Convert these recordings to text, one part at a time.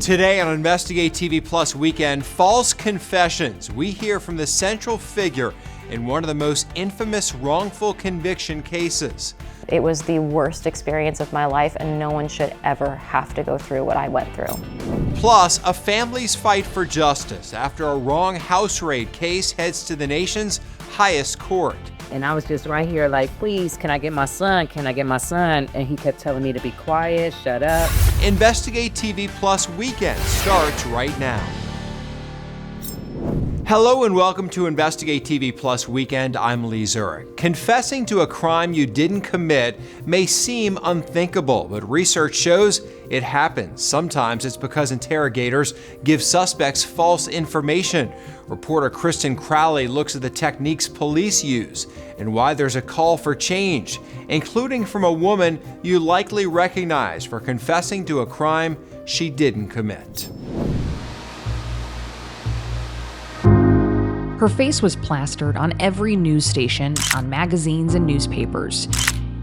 Today on Investigate TV Plus Weekend, false confessions. We hear from the central figure in one of the most infamous wrongful conviction cases. It was the worst experience of my life, and no one should ever have to go through what I went through. Plus, a family's fight for justice after a wrong house raid case heads to the nation's highest court. And I was just right here like, please, can I get my son? Can I get my son? And he kept telling me to be quiet, shut up. Investigate TV Plus Weekend starts right now. Hello and welcome to Investigate TV Plus Weekend. I'm Lee Zurich. Confessing to a crime you didn't commit may seem unthinkable, but research shows it happens. Sometimes it's because interrogators give suspects false information. Reporter Kristen Crowley looks at the techniques police use and why there's a call for change, including from a woman you likely recognize for confessing to a crime she didn't commit. Her face was plastered on every news station, on magazines and newspapers.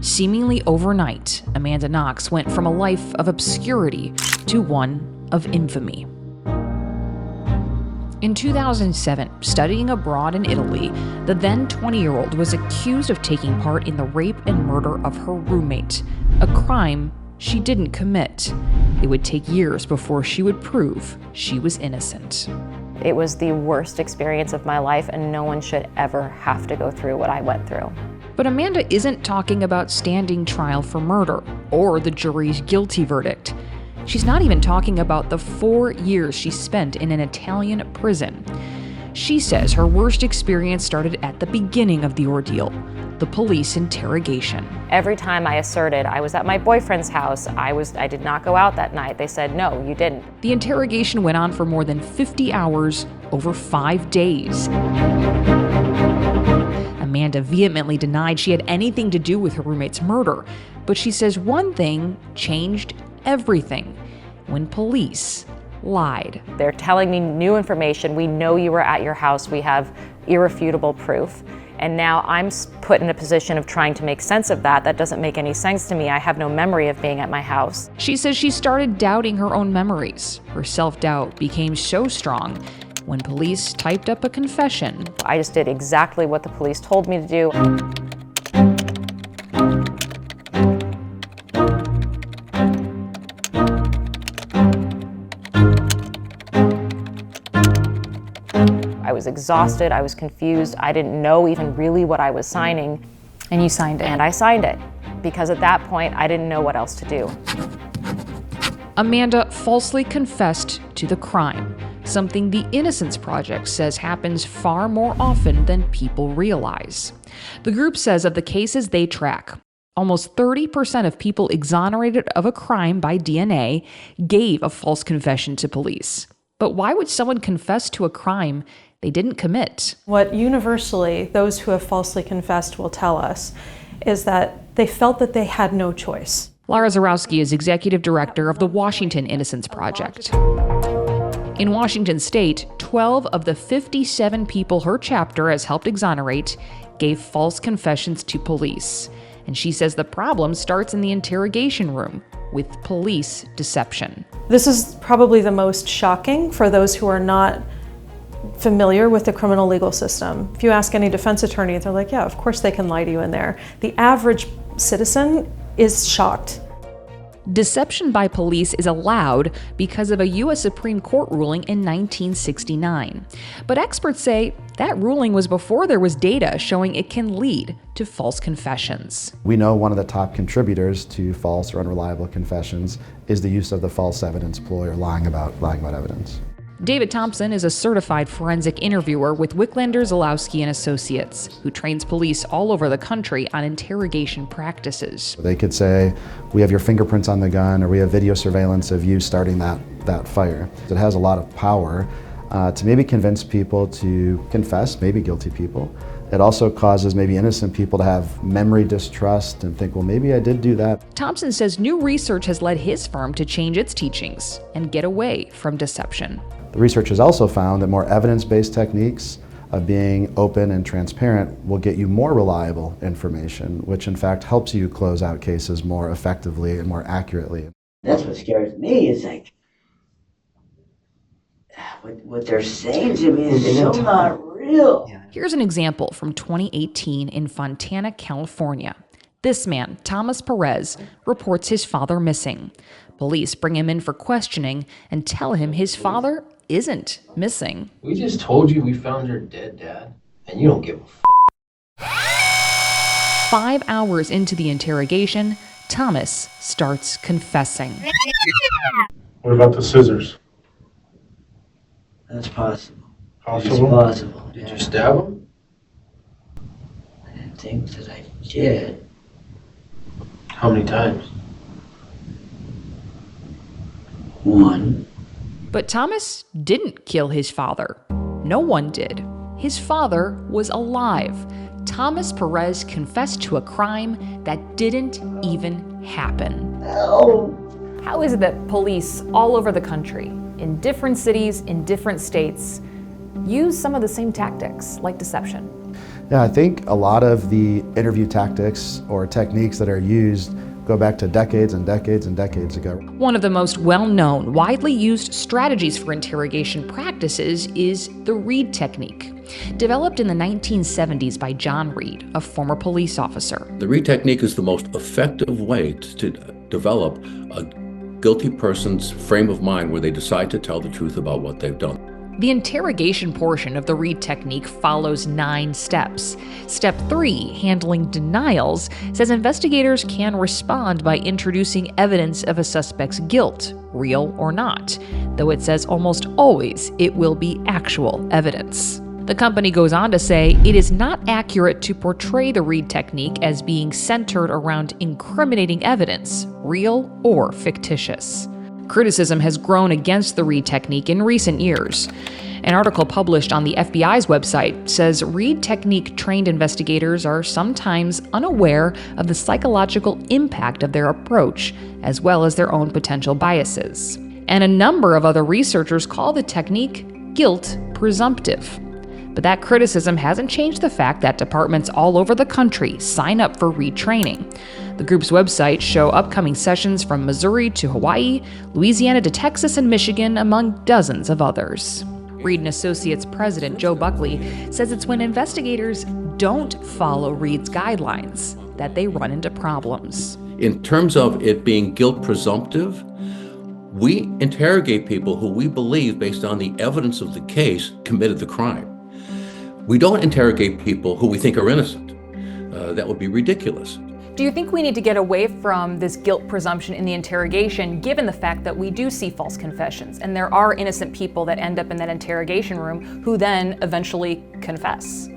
Seemingly overnight, Amanda Knox went from a life of obscurity to one of infamy. In 2007, studying abroad in Italy, the then 20-year-old was accused of taking part in the rape and murder of her roommate, a crime she didn't commit. It would take years before she would prove she was innocent. It was the worst experience of my life, and no one should ever have to go through what I went through. But Amanda isn't talking about standing trial for murder or the jury's guilty verdict. She's not even talking about the 4 years she spent in an Italian prison. She says her worst experience started at the beginning of the ordeal, the police interrogation. Every time I asserted I was at my boyfriend's house, I did not go out that night, they said, no, you didn't. The interrogation went on for more than 50 hours over 5 days. Amanda vehemently denied she had anything to do with her roommate's murder, but she says one thing changed everything: when police lied. They're telling me new information. We know you were at your house. We have irrefutable proof. And now I'm put in a position of trying to make sense of that. That doesn't make any sense to me. I have no memory of being at my house. She says she started doubting her own memories. Her self-doubt became so strong when police typed up a confession. I just did exactly what the police told me to do. I was exhausted, I was confused, I didn't know even really what I was signing. And you signed it? And I signed it, because at that point I didn't know what else to do. Amanda falsely confessed to the crime, something the Innocence Project says happens far more often than people realize. The group says of the cases they track, almost 30% of people exonerated of a crime by DNA gave a false confession to police. But why would someone confess to a crime they didn't commit? What universally those who have falsely confessed will tell us is that they felt that they had no choice. Lara Zarowski is executive director of the Washington Innocence Project. In Washington state, 12 of the 57 people her chapter has helped exonerate gave false confessions to police. And she says the problem starts in the interrogation room with police deception. This is probably the most shocking for those who are not familiar with the criminal legal system. If you ask any defense attorney, they're like, yeah, of course they can lie to you in there. The average citizen is shocked. Deception by police is allowed because of a U.S. Supreme Court ruling in 1969. But experts say that ruling was before there was data showing it can lead to false confessions. We know one of the top contributors to false or unreliable confessions is the use of the false evidence ploy, or lying about evidence. David Thompson is a certified forensic interviewer with Wicklander, Zalowski & Associates, who trains police all over the country on interrogation practices. They could say, we have your fingerprints on the gun, or we have video surveillance of you starting that fire. It has a lot of power to maybe convince people to confess, maybe guilty people. It also causes maybe innocent people to have memory distrust and think, well, maybe I did do that. Thompson says new research has led his firm to change its teachings and get away from deception. The research has also found that more evidence-based techniques of being open and transparent will get you more reliable information, which in fact helps you close out cases more effectively and more accurately. That's what scares me, is like, what they're saying to me is so not real. Here's an example from 2018 in Fontana, California. This man, Thomas Perez, reports his father missing. Police bring him in for questioning and tell him his father isn't missing. We just told you we found her dead, Dad, and you don't give a f***. 5 hours into the interrogation, Thomas starts confessing. What about the scissors? That's possible. Possible? It's possible. Did you stab him? I didn't think that I did. How many times? One. But Thomas didn't kill his father. No one did. His father was alive. Thomas Perez confessed to a crime that didn't even happen. No. How is it that police all over the country, in different cities, in different states, use some of the same tactics, like deception? Yeah, I think a lot of the interview tactics or techniques that are used go back to decades and decades and decades ago. One of the most well-known, widely used strategies for interrogation practices is the Reid technique. Developed in the 1970s by John Reid, a former police officer. The Reid technique is the most effective way to develop a guilty person's frame of mind where they decide to tell the truth about what they've done. The interrogation portion of the Reid technique follows 9 steps. Step 3, handling denials, says investigators can respond by introducing evidence of a suspect's guilt, real or not, though it says almost always it will be actual evidence. The company goes on to say it is not accurate to portray the Reid technique as being centered around incriminating evidence, real or fictitious. Criticism has grown against the Reid technique in recent years. An article published on the FBI's website says Reid technique-trained investigators are sometimes unaware of the psychological impact of their approach, as well as their own potential biases. And a number of other researchers call the technique guilt presumptive. But that criticism hasn't changed the fact that departments all over the country sign up for retraining. The group's website show upcoming sessions from Missouri to Hawaii, Louisiana to Texas and Michigan, among dozens of others. Reid & Associates President Joe Buckley says it's when investigators don't follow Reid's guidelines that they run into problems. In terms of it being guilt presumptive, we interrogate people who we believe, based on the evidence of the case, committed the crime. We don't interrogate people who we think are innocent. That would be ridiculous. Do you think we need to get away from this guilt presumption in the interrogation, given the fact that we do see false confessions, and there are innocent people that end up in that interrogation room who then eventually confess?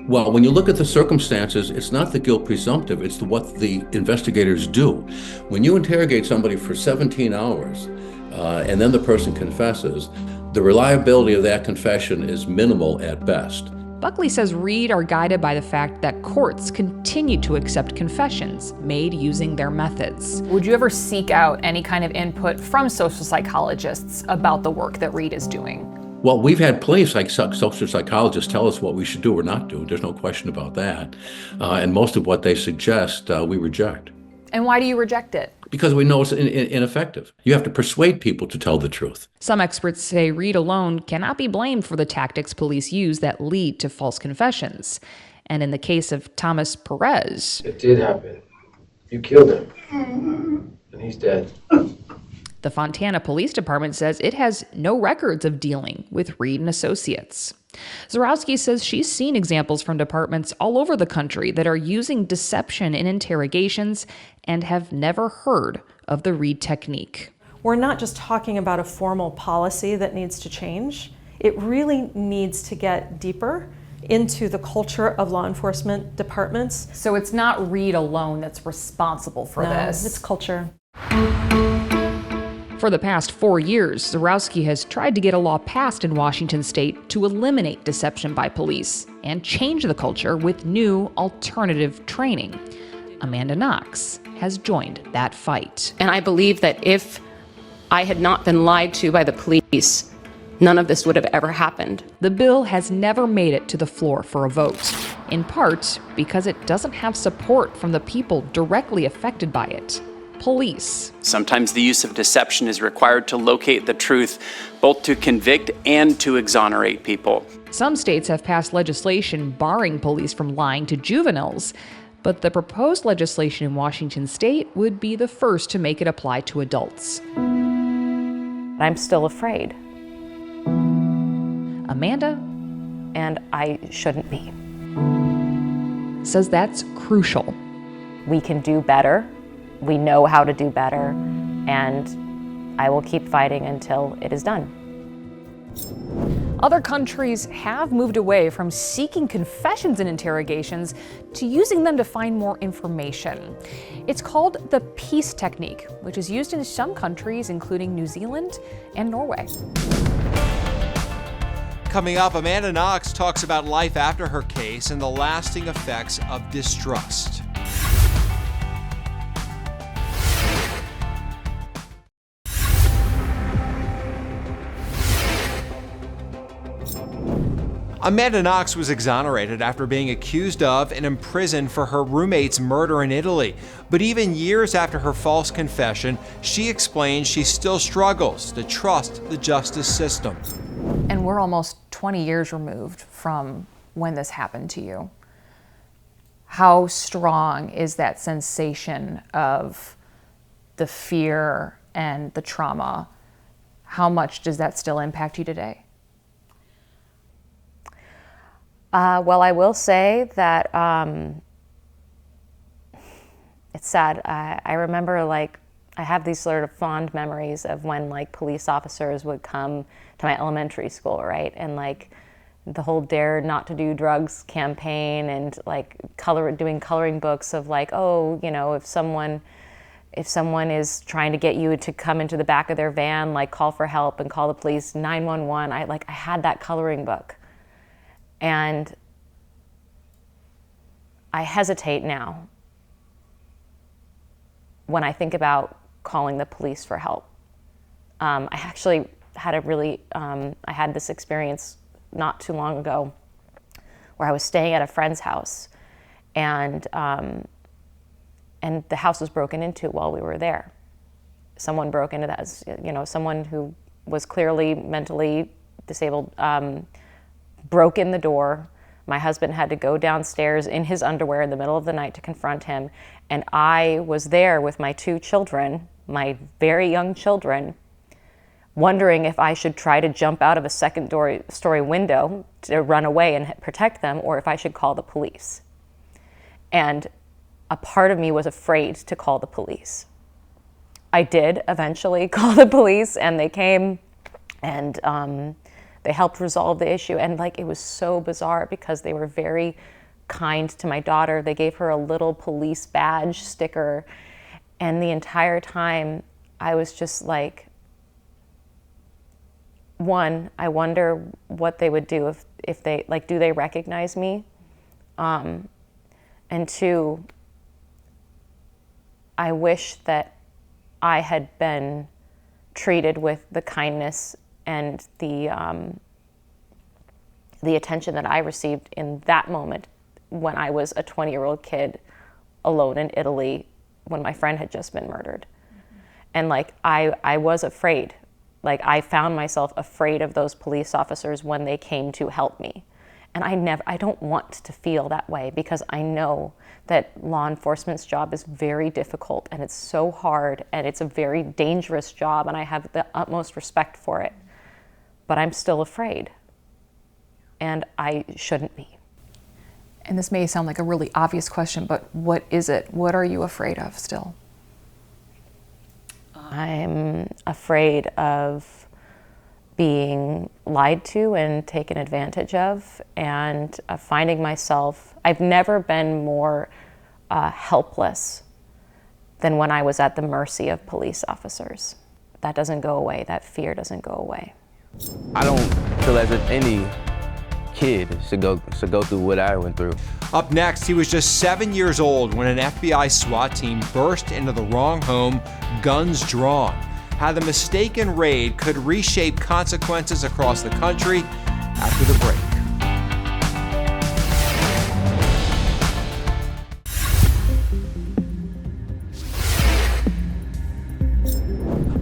Well, when you look at the circumstances, it's not the guilt presumptive, it's what the investigators do. When you interrogate somebody for 17 hours, and then the person confesses, the reliability of that confession is minimal at best. Buckley says Reid are guided by the fact that courts continue to accept confessions made using their methods. Would you ever seek out any kind of input from social psychologists about the work that Reid is doing? Well, we've had plenty of social psychologists tell us what we should do or not do. There's no question about that. And most of what they suggest, we reject. And why do you reject it? Because we know it's ineffective. You have to persuade people to tell the truth. Some experts say Reid alone cannot be blamed for the tactics police use that lead to false confessions. And in the case of Thomas Perez, It did happen. You killed him. And he's dead. the Fontana Police Department says it has no records of dealing with Reid & Associates. Zarowski says she's seen examples from departments all over the country that are using deception in interrogations and have never heard of the Reid technique. We're not just talking about a formal policy that needs to change. It really needs to get deeper into the culture of law enforcement departments. So it's not Reid alone that's responsible for this. It's culture. For the past 4 years, Zarowski has tried to get a law passed in Washington state to eliminate deception by police and change the culture with new alternative training. Amanda Knox has joined that fight. And I believe that if I had not been lied to by the police, none of this would have ever happened. The bill has never made it to the floor for a vote, in part because it doesn't have support from the people directly affected by it. police. Sometimes the use of deception is required to locate the truth, both to convict and to exonerate people. Some states have passed legislation barring police from lying to juveniles, but the proposed legislation in Washington state would be the first to make it apply to adults. I'm still afraid. Amanda? And I shouldn't be. Says that's crucial. We can do better. We know how to do better. And I will keep fighting until it is done. Other countries have moved away from seeking confessions in interrogations to using them to find more information. It's called the peace technique, which is used in some countries, including New Zealand and Norway. Coming up, Amanda Knox talks about life after her case and the lasting effects of distrust. Amanda Knox was exonerated after being accused of and imprisoned for her roommate's murder in Italy. But even years after her false confession, she explains she still struggles to trust the justice system. And we're almost 20 years removed from when this happened to you. How strong is that sensation of the fear and the trauma? How much does that still impact you today? Well, I will say that it's sad. I remember, like, I have these sort of fond memories of when, like, police officers would come to my elementary school, right? And, like, the whole Dare Not to Do Drugs campaign and, like, doing coloring books of, like, oh, you know, if someone is trying to get you to come into the back of their van, like, call for help and call the police, 911. I had that coloring book. And I hesitate now when I think about calling the police for help. I actually had I had this experience not too long ago where I was staying at a friend's house, and the house was broken into while we were there. Someone broke into that, you know, someone who was clearly mentally disabled, broke in the door. My husband had to go downstairs in his underwear in the middle of the night to confront him. And I was there with my 2 children, my very young children, wondering if I should try to jump out of a second-story window to run away and protect them, or if I should call the police. And a part of me was afraid to call the police. I did eventually call the police, and they came, and they helped resolve the issue. And, like, it was so bizarre because they were very kind to my daughter. They gave her a little police badge sticker. And the entire time I was just like, one, I wonder what they would do if they, like, do they recognize me? And 2, I wish that I had been treated with the kindness and the attention that I received in that moment when I was a 20-year-old kid alone in Italy when my friend had just been murdered. Mm-hmm. And, like, I was afraid. Like, I found myself afraid of those police officers when they came to help me. And I don't want to feel that way, because I know that law enforcement's job is very difficult, and it's so hard, and it's a very dangerous job, and I have the utmost respect for it. But I'm still afraid, and I shouldn't be. And this may sound like a really obvious question, but what is it? What are you afraid of still? I'm afraid of being lied to and taken advantage of, and finding myself, I've never been more helpless than when I was at the mercy of police officers. That doesn't go away. That fear doesn't go away. I don't feel as if any kid should go through what I went through. Up next, he was just 7 years old when an FBI SWAT team burst into the wrong home, guns drawn. How the mistaken raid could reshape consequences across the country after the break.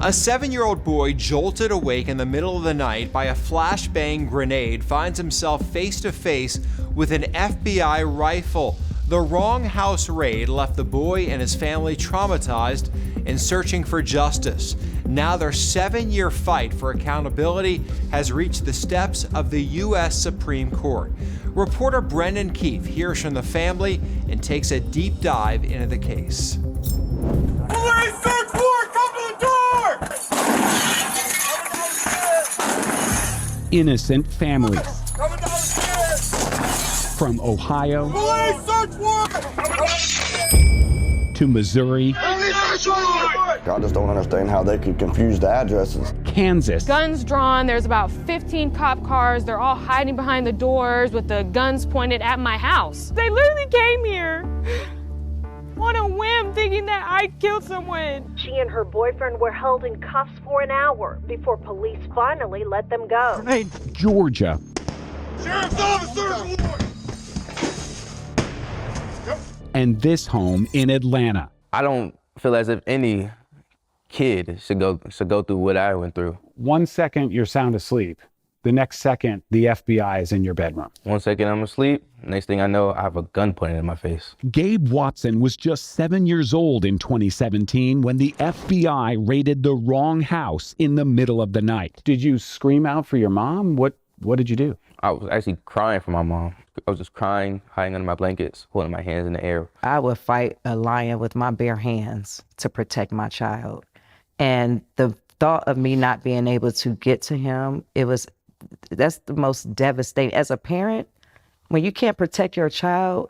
A 7-year-old boy jolted awake in the middle of the night by a flashbang grenade finds himself face to face with an FBI rifle. The Wrong House raid left the boy and his family traumatized and searching for justice. Now their 7-year fight for accountability has reached the steps of the U.S. Supreme Court. Reporter Brendan Keefe hears from the family and takes a deep dive into the case. Police search warrant, come to the door! Innocent families. From Ohio Police search warrant! to Missouri, I just don't understand how they could confuse the addresses. Kansas, Guns drawn, there's about 15 cop cars. They're all hiding behind the doors with the guns pointed at my house. They literally came here on a whim thinking that I killed someone. She and her boyfriend were held in cuffs for an hour before police finally let them go. Georgia, Sheriff's officer! and this home in Atlanta. I don't feel as if any kid should go through what I went through. 1 second, you're sound asleep. The next second, the FBI is in your bedroom. 1 second I'm asleep, next thing I know, I have a gun pointed in my face. Gabe Watson was just 7 years old in 2017 when the FBI raided the Wrong House in the middle of the night. Did you scream out for your mom? What did you do? I was actually crying for my mom. I was just crying, hiding under my blankets, holding my hands in the air. I would fight a lion with my bare hands to protect my child. And the thought of me not being able to get to him, that's the most devastating. As a parent, when you can't protect your child,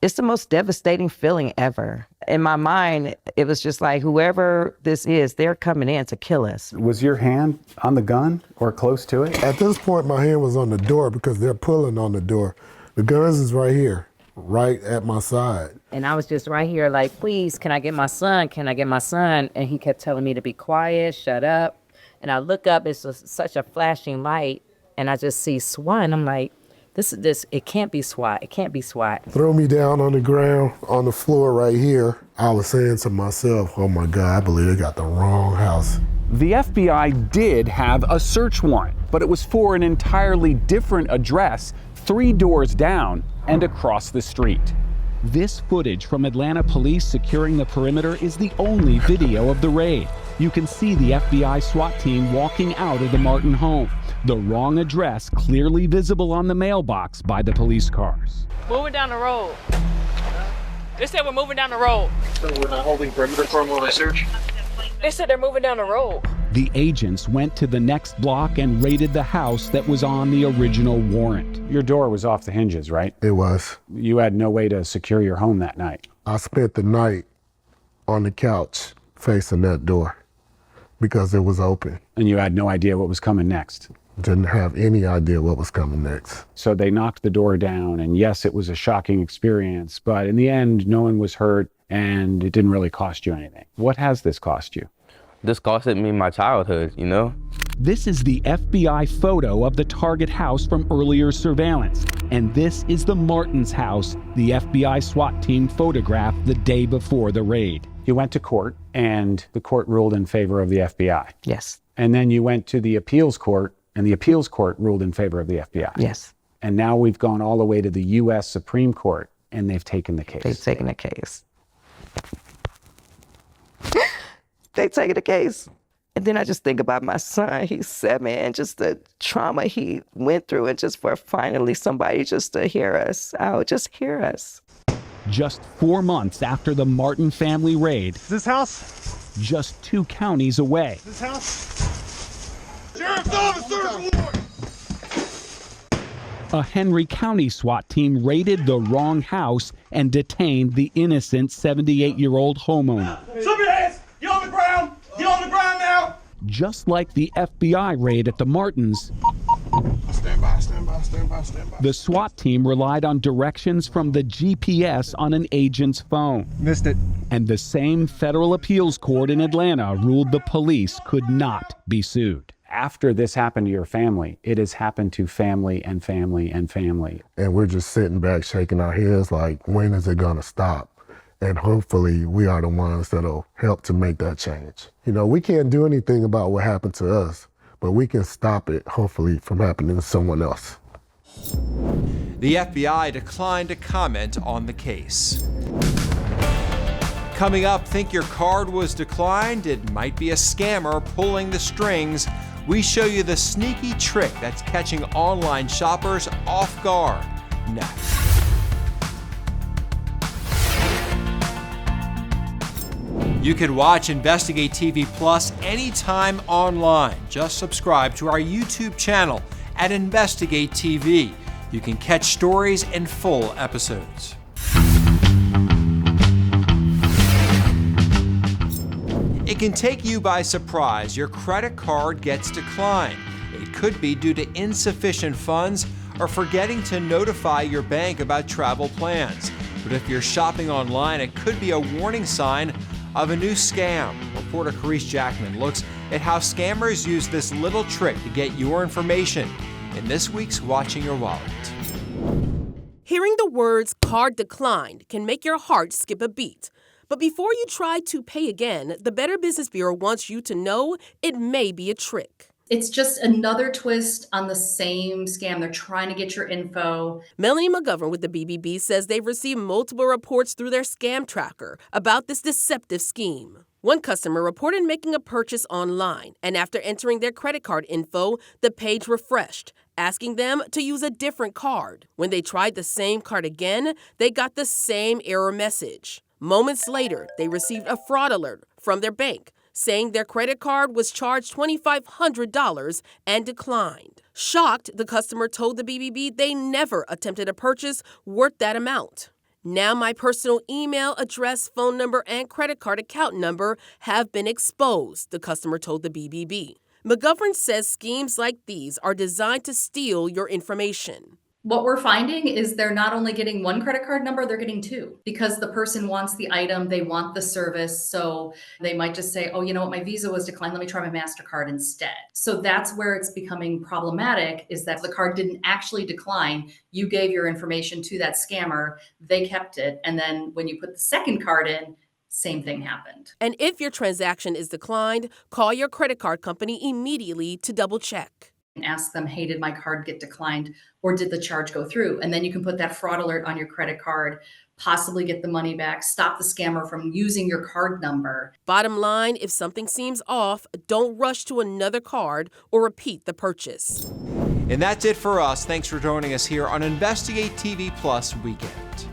it's the most devastating feeling ever. In my mind, it was just like, whoever this is, they're coming in to kill us. Was your hand on the gun or close to it? At this point, my hand was on the door because they're pulling on the door. The guns is right here, right at my side. And I was just right here like, please, can I get my son? Can I get my son? And he kept telling me to be quiet, shut up. And I look up, it's just such a flashing light, and I just see SWAT, and I'm like, it can't be SWAT, it can't be SWAT. Throw me down on the ground, on the floor right here. I was saying to myself, oh my God, I believe they got the wrong house. The FBI did have a search warrant, but it was for an entirely different address, 3 doors down and across the street. This footage from Atlanta police securing the perimeter is the only video of the raid. You can see the FBI SWAT team walking out of the Martin home. The wrong address clearly visible on the mailbox by the police cars. Moving down the road. They said we're moving down the road. So we're not holding perimeter for more research? They said they're moving down the road. The agents went to the next block and raided the house that was on the original warrant. Your door was off the hinges, right? It was. You had no way to secure your home that night. I spent the night on the couch facing that door because it was open. And you had no idea what was coming next? Didn't have any idea what was coming next. So they knocked the door down, and yes, it was a shocking experience, but in the end, no one was hurt, and it didn't really cost you anything. What has this cost you? This costed me my childhood, you know? This is the FBI photo of the target house from earlier surveillance. And this is the Martins house the FBI SWAT team photographed the day before the raid. You went to court, and the court ruled in favor of the FBI. Yes. And then you went to the appeals court, and the appeals court ruled in favor of the FBI. Yes. And now we've gone all the way to the U.S. Supreme Court, and they've taken the case. They've taken the case. They taking the case. And then I just think about my son, he's 7, and just the trauma he went through, and just for finally somebody just to hear us out, just hear us. Just 4 months after the Martin family raid. This house? Just 2 counties away. This house? Sheriff's officer! A Henry County SWAT team raided the Wrong House and detained the innocent 78-year-old homeowner. Show your hands! Get on the ground! Get on the ground now! Just like the FBI raid at the Martins, Stand by, stand by, stand by, stand by. the SWAT team relied on directions from the GPS on an agent's phone. Missed it. And the same federal appeals court in Atlanta ruled the police could not be sued. After this happened to your family, it has happened to family and family and family. And we're just sitting back shaking our heads like, when is it gonna stop? And hopefully we are the ones that'll help to make that change. You know, we can't do anything about what happened to us, but we can stop it, hopefully, from happening to someone else. The FBI declined to comment on the case. Coming up, think your card was declined? It might be a scammer pulling the strings. We show you the sneaky trick that's catching online shoppers off guard next. You can watch Investigate TV Plus anytime online. Just subscribe to our YouTube channel at Investigate TV. You can catch stories and full episodes. It can take you by surprise. Your credit card gets declined. It could be due to insufficient funds or forgetting to notify your bank about travel plans. But if you're shopping online, it could be a warning sign of a new scam. Reporter Carice Jackman looks at how scammers use this little trick to get your information in this week's Watching Your Wallet. Hearing the words "card declined" can make your heart skip a beat. But before you try to pay again, the Better Business Bureau wants you to know it may be a trick. It's just another twist on the same scam. They're trying to get your info. Melanie McGovern with the BBB says they've received multiple reports through their scam tracker about this deceptive scheme. One customer reported making a purchase online, and after entering their credit card info, the page refreshed, asking them to use a different card. When they tried the same card again, they got the same error message. Moments later, they received a fraud alert from their bank, saying their credit card was charged $2,500 and declined. Shocked, the customer told the BBB they never attempted a purchase worth that amount. Now my personal email address, phone number, and credit card account number have been exposed, the customer told the BBB. McGovern says schemes like these are designed to steal your information. What we're finding is they're not only getting one credit card number, they're getting two, because the person wants the item, they want the service. So they might just say, oh, you know what, my Visa was declined, let me try my MasterCard instead. So that's where it's becoming problematic, is that the card didn't actually decline. You gave your information to that scammer, they kept it. And then when you put the second card in, same thing happened. And if your transaction is declined, call your credit card company immediately to double check. And ask them, hey, did my card get declined, or did the charge go through? And then you can put that fraud alert on your credit card, possibly get the money back, stop the scammer from using your card number. Bottom line, if something seems off, don't rush to another card or repeat the purchase. And that's it for us. Thanks for joining us here on Investigate TV Plus Weekend.